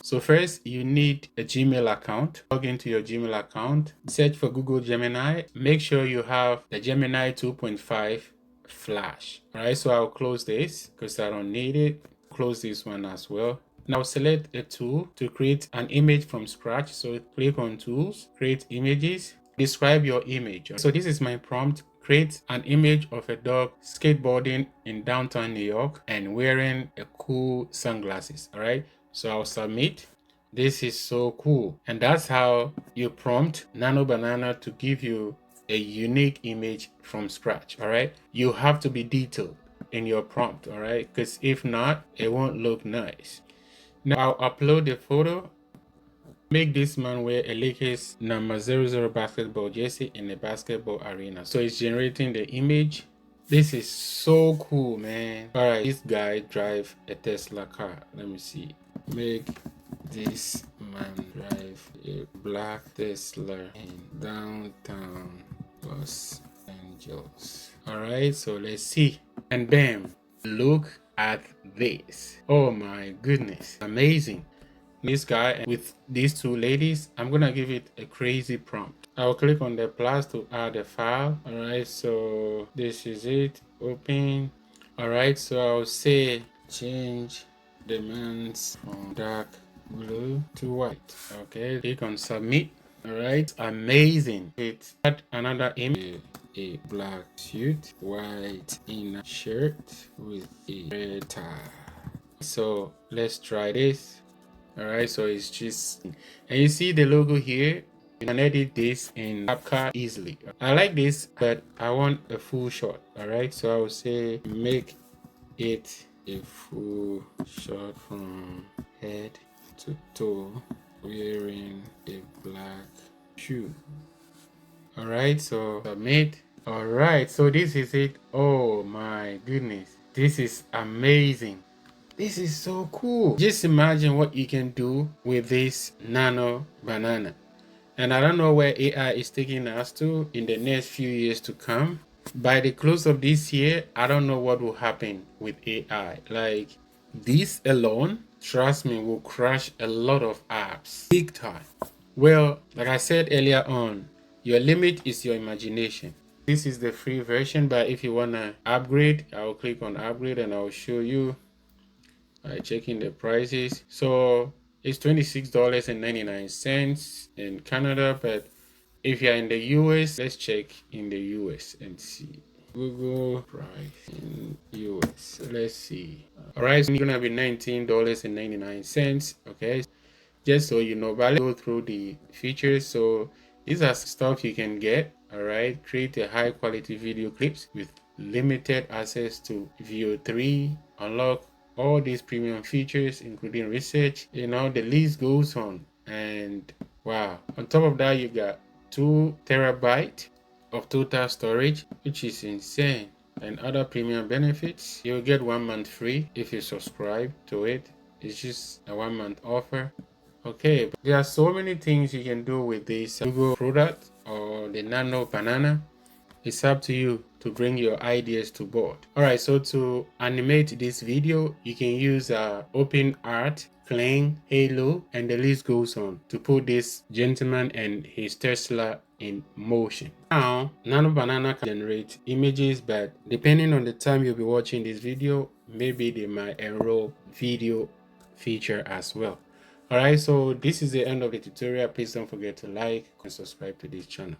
So first, you need a Gmail account. Log into your Gmail account, search for Google Gemini. Make sure you have the Gemini 2.5 Flash. All right, so I'll close this because I don't need it. Close this one as well. Now select a tool to create an image from scratch. So click on Tools, Create Images, describe your image. So this is my prompt. Create an image of a dog skateboarding in downtown New York and wearing a cool sunglasses. All right, so I'll submit. This is so cool. And that's how you prompt Nano Banana to give you a unique image from scratch. All right, you have to be detailed in your prompt. All right, because if not, it won't look nice. Now I'll upload the photo. Make this man wear a Lakers number 00 basketball jersey in a basketball arena. So it's generating the image. This is so cool, man. All right, this guy drive a Tesla car. Let me see. Make this man drive a black Tesla in downtown Los Angeles. All right, so let's see. And bam, look at this. Oh my goodness, amazing. This guy with these two ladies, I'm gonna give it a crazy prompt. I'll click on the plus to add a file. All right, so this is it. Open. All right, so I'll say change the man's from dark blue to white. Okay, click on submit. All right, amazing. It add another image. A black suit, white inner shirt with a red tie. So let's try this. All right, so it's just, and you see the logo here. You can edit this in CapCut easily. I like this, but I want a full shot. All right, so I will say make it a full shot from head to toe, wearing a black shoe. All right, so submit. All right, so this is it. Oh my goodness, this is amazing. This is so cool. Just imagine what you can do with this Nano Banana. And I don't know where AI is taking us to in the next few years to come. By the close of this year, I don't know what will happen with AI. Like this alone, trust me, will crash a lot of apps big time. Well, like I said earlier on, your limit is your imagination. This is the free version, but if you want to upgrade, I'll click on upgrade and I'll show you. Checking the prices. So it's $26.99 in Canada, but if you're in the US, let's check in the US and see. Google price in US. Let's see. All right, so it's gonna be $19.99. Okay, just so you know, but let's go through the features. So these are stuff you can get. All right, create a high quality video clips with limited access to VO3, unlock all these premium features, including research. You know, the list goes on. And wow, on top of that, you got 2 terabytes of total storage, which is insane. And other premium benefits, you'll get 1 month free if you subscribe to it. It's just a 1 month offer. Okay, but there are so many things you can do with this Google product or the Nano Banana. It's up to you to bring your ideas to board. All right, so to animate this video, you can use Open Art, Clang, Halo, and the list goes on to put this gentleman and his Tesla in motion. Now, Nano Banana can generate images, but depending on the time you'll be watching this video, maybe they might enroll video feature as well. All right, so this is the end of the tutorial. Please don't forget to like and subscribe to this channel.